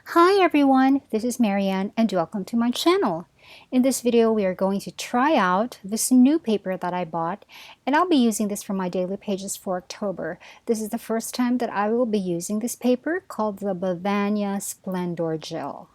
Hi everyone, this is Marianne and welcome to my channel. In this video, we are going to try out this new paper that I bought, and I'll be using this for my daily pages for October. This is the first time that I will be using this paper called the Bevania Splendor Gel.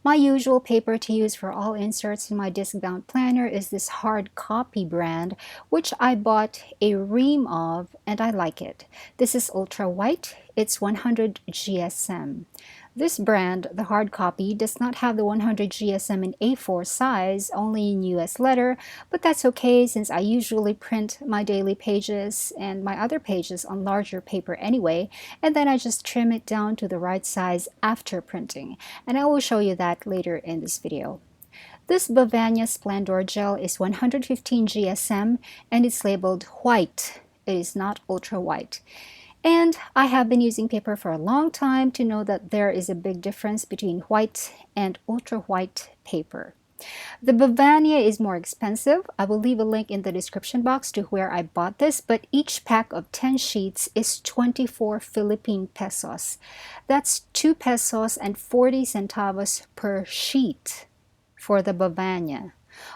My usual paper to use for all inserts in my disc-bound planner is this hard copy brand, which I bought a ream of and I like it. This is ultra white, it's 100 GSM. This brand, the hard copy, does not have the 100 GSM in A4 size, only in US letter, but that's okay since I usually print my daily pages and my other pages on larger paper anyway, and then I just trim it down to the right size after printing, and I will show you that later in this video. This Bevania Splendor Gel is 115 GSM and it's labeled white. It is not ultra white. And I have been using paper for a long time to know that there is a big difference between white and ultra white paper. The Bevania is more expensive. I will leave a link in the description box to where I bought this, but each pack of 10 sheets is 24 Philippine pesos. That's 2 pesos and 40 centavos per sheet for the Bevania.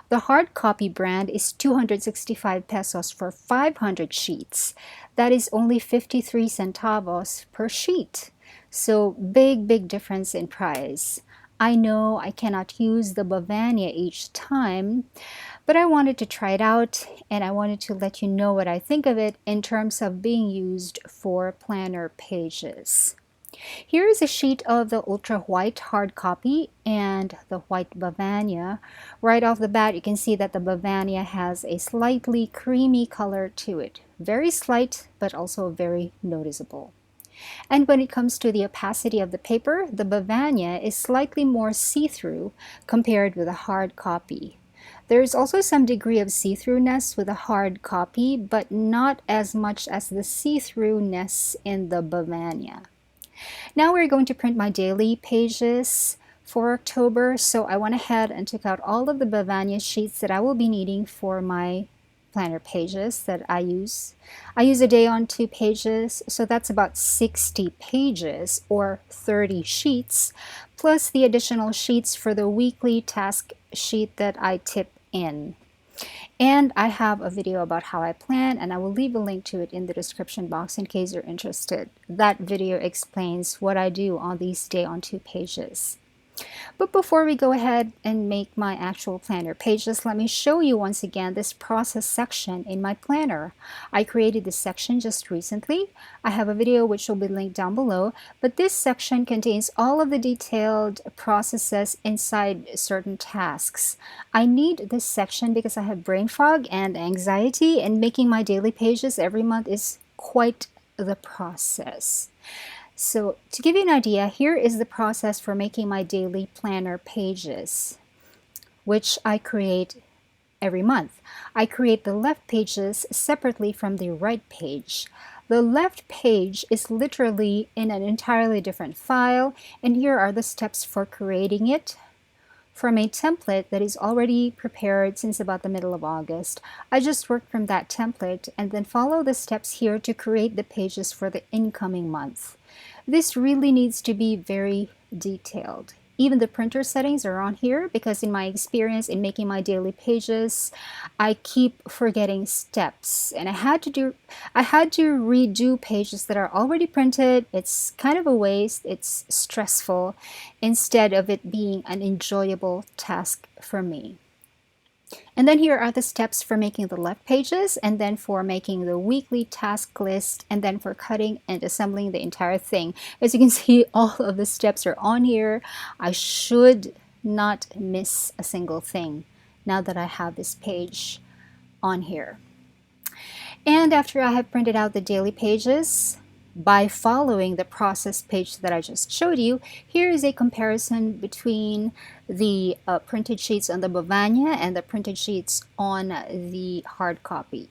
The hard copy brand is 265 pesos for 500 sheets. That is only 53 centavos per sheet. So big difference in price. I know I cannot use the Bevania each time, but I wanted to try it out and I wanted to let you know what I think of it in terms of being used for planner pages. Here is a sheet of the ultra white hard copy and the white Bevania. Right off the bat, you can see that the Bevania has a slightly creamy color to it. Very slight, but also very noticeable. And when it comes to the opacity of the paper, the Bevania is slightly more see-through compared with a hard copy. There is also some degree of see-throughness with a hard copy, but not as much as the see-throughness in the Bevania. Now we're going to print my daily pages for October, so I went ahead and took out all of the Bevania sheets that I will be needing for my planner pages that I use. I use a day on 2 pages, so that's about 60 pages or 30 sheets, plus the additional sheets for the weekly task sheet that I tip in. And I have a video about how I plan, and I will leave a link to it in the description box in case you're interested. That video explains what I do on these day on 2 pages. But before we go ahead and make my actual planner pages, let me show you once again this process section in my planner. I created this section just recently. I have a video which will be linked down below, but this section contains all of the detailed processes inside certain tasks. I need this section because I have brain fog and anxiety, and making my daily pages every month is quite the process. So to give you an idea, here is the process for making my daily planner pages, which I create every month. I create the left pages separately from the right page. The left page is literally in an entirely different file, and here are the steps for creating it. From a template that is already prepared since about the middle of August, I just worked from that template and then follow the steps here to create the pages for the incoming month. This really needs to be very detailed. Even the printer settings are on here because in my experience in making my daily pages, I keep forgetting steps, and I had to redo pages that are already printed. It's kind of a waste, it's stressful, instead of it being an enjoyable task for me. And then here are the steps for making the left pages, and then for making the weekly task list, and then for cutting and assembling the entire thing. As you can see, all of the steps are on here. I should not miss a single thing now that I have this page on here. And after I have printed out the daily pages, by following the process page that I just showed you, here is a comparison between the printed sheets on the Bevania and the printed sheets on the hard copy.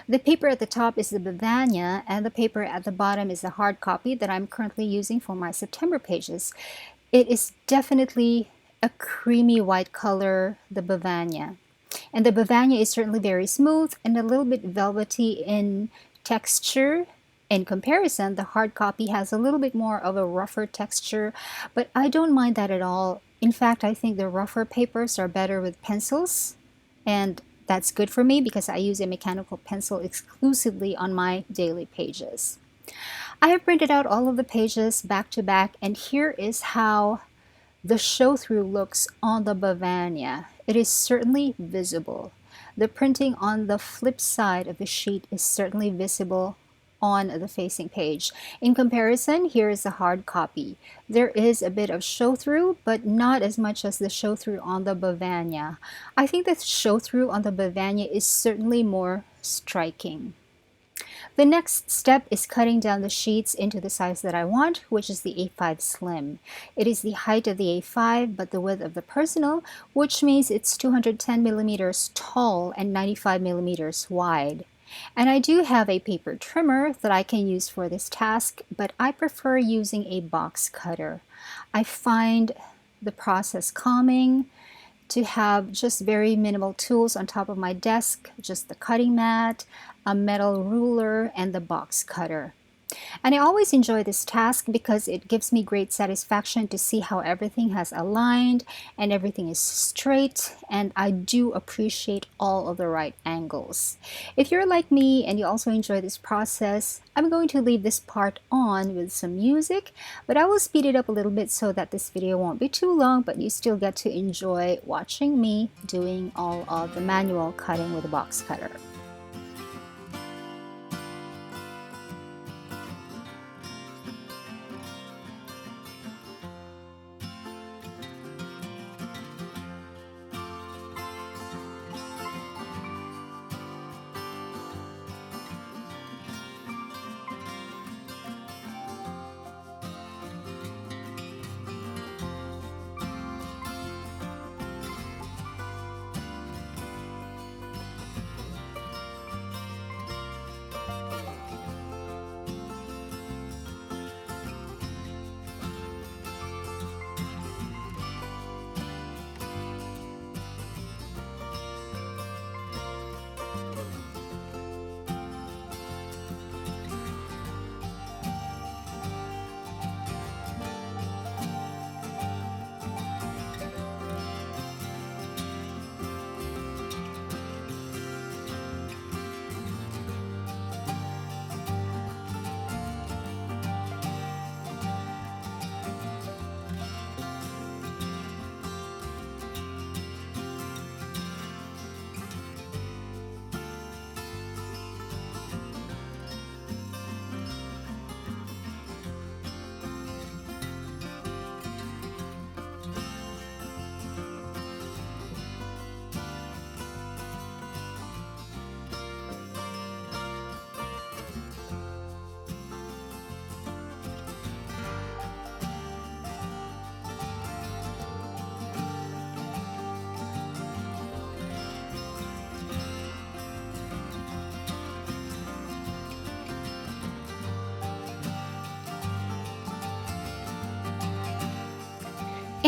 The paper at the top is the Bevania, and the paper at the bottom is the hard copy that I'm currently using for my September pages. It is definitely a creamy white color, the Bevania. And the Bevania is certainly very smooth and a little bit velvety in texture. In comparison, the hard copy has a little bit more of a rougher texture, but I don't mind that at all. In fact, I think the rougher papers are better with pencils, and that's good for me because I use a mechanical pencil exclusively on my daily pages. I have printed out all of the pages back to back, and here is how the show-through looks on the Bevania. It is certainly visible. The printing on the flip side of the sheet is certainly visible on the facing page. In comparison, here is a hard copy. There is a bit of show-through, but not as much as the show-through on the Bevania. I think the show-through on the Bevania is certainly more striking. The next step is cutting down the sheets into the size that I want, which is the A5 Slim. It is the height of the A5, but the width of the Personal, which means it's 210 millimeters tall and 95 millimeters wide. And I do have a paper trimmer that I can use for this task, but I prefer using a box cutter. I find the process calming to have just very minimal tools on top of my desk, just the cutting mat, a metal ruler, and the box cutter. And I always enjoy this task because it gives me great satisfaction to see how everything has aligned and everything is straight, and I do appreciate all of the right angles. If you're like me and you also enjoy this process, I'm going to leave this part on with some music, but I will speed it up a little bit so that this video won't be too long, but you still get to enjoy watching me doing all of the manual cutting with a box cutter.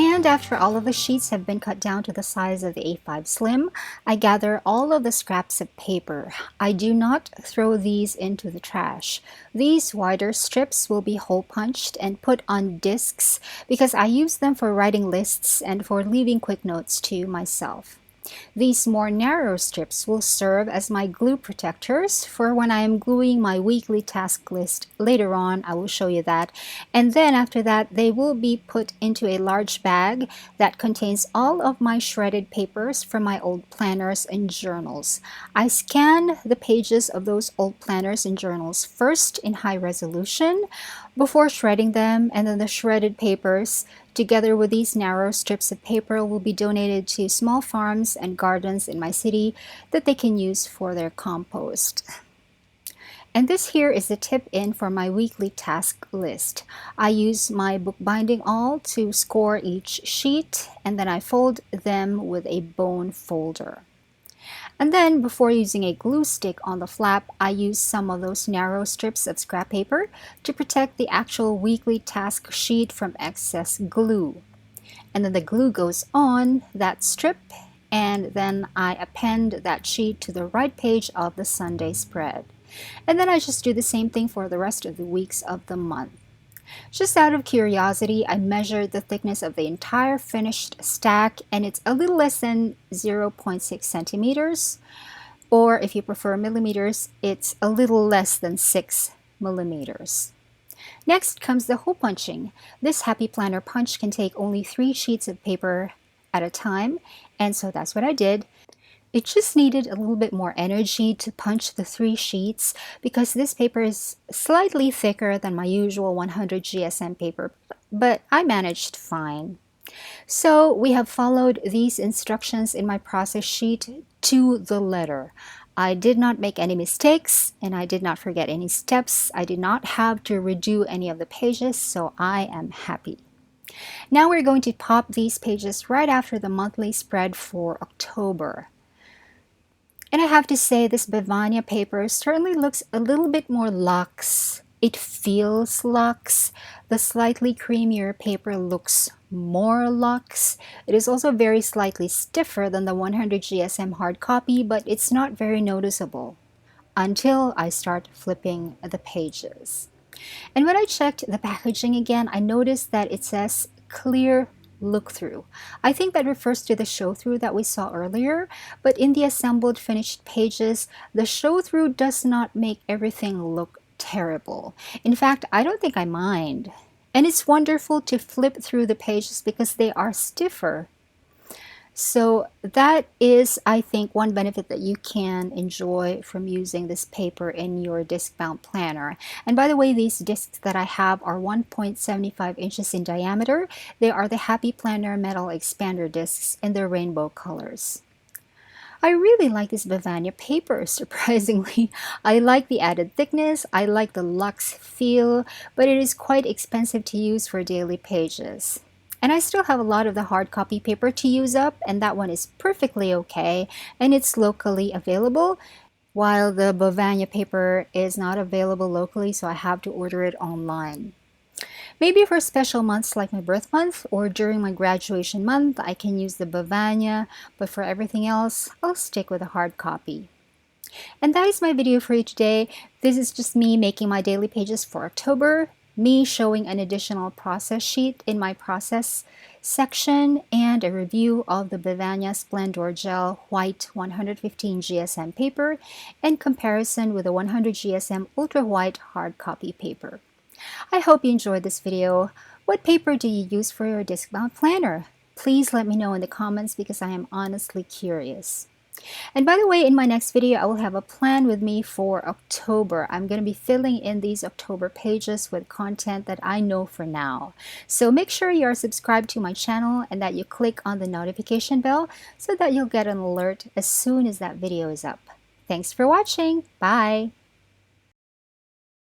And after all of the sheets have been cut down to the size of the A5 Slim, I gather all of the scraps of paper. I do not throw these into the trash. These wider strips will be hole punched and put on discs because I use them for writing lists and for leaving quick notes to myself. These more narrow strips will serve as my glue protectors for when I am gluing my weekly task list. Later on, I will show you that. And then after that, they will be put into a large bag that contains all of my shredded papers from my old planners and journals. I scan the pages of those old planners and journals first in high resolution before shredding them, and then the shredded papers together with these narrow strips of paper will be donated to small farms and gardens in my city that they can use for their compost. And this here is the tip in for my weekly task list. I use my bookbinding awl to score each sheet, and then I fold them with a bone folder. And then before using a glue stick on the flap, I use some of those narrow strips of scrap paper to protect the actual weekly task sheet from excess glue. And then the glue goes on that strip, and then I append that sheet to the right page of the Sunday spread. And then I just do the same thing for the rest of the weeks of the month. Just out of curiosity, I measured the thickness of the entire finished stack, and it's a little less than 0.6 centimeters, or if you prefer millimeters, it's a little less than 6 millimeters. Next comes the hole punching. This Happy Planner punch can take only 3 sheets of paper at a time, and so that's what I did. It just needed a little bit more energy to punch the 3 sheets because this paper is slightly thicker than my usual 100 GSM paper, but I managed fine. So we have followed these instructions in my process sheet to the letter. I did not make any mistakes and I did not forget any steps. I did not have to redo any of the pages, so I am happy. Now we're going to pop these pages right after the monthly spread for October. And I have to say this Bevania paper certainly looks a little bit more luxe. It feels luxe. The slightly creamier paper looks more luxe. It is also very slightly stiffer than the 100 GSM hard copy, but it's not very noticeable until I start flipping the pages. And when I checked the packaging again, I noticed that it says clear look through. I think that refers to the show through that we saw earlier, but in the assembled finished pages, the show through does not make everything look terrible. In fact, I don't think I mind. And it's wonderful to flip through the pages because they are stiffer. So that is, I think, one benefit that you can enjoy from using this paper in your disc-bound planner. And by the way, these discs that I have are 1.75 inches in diameter. They are the Happy Planner metal expander discs in their rainbow colors. I really like this Bevania paper, surprisingly. I like the added thickness, I like the luxe feel, but it is quite expensive to use for daily pages. And I still have a lot of the hard copy paper to use up, and that one is perfectly okay, and it's locally available, while the Bevania paper is not available locally, so I have to order it online. Maybe for special months like my birth month or during my graduation month, I can use the Bevania, but for everything else, I'll stick with a hard copy. And that is my video for you today. This is just me making my daily pages for October, me showing an additional process sheet in my process section, and a review of the Bevania Splendor Gel White 115 GSM paper in comparison with the 100 GSM Ultra White hard copy paper. I hope you enjoyed this video. What paper do you use for your disc-bound planner? Please let me know in the comments because I am honestly curious. And by the way, in my next video, I will have a plan with me for October. I'm going to be filling in these October pages with content that I know for now. So make sure you are subscribed to my channel and that you click on the notification bell so that you'll get an alert as soon as that video is up. Thanks for watching. Bye!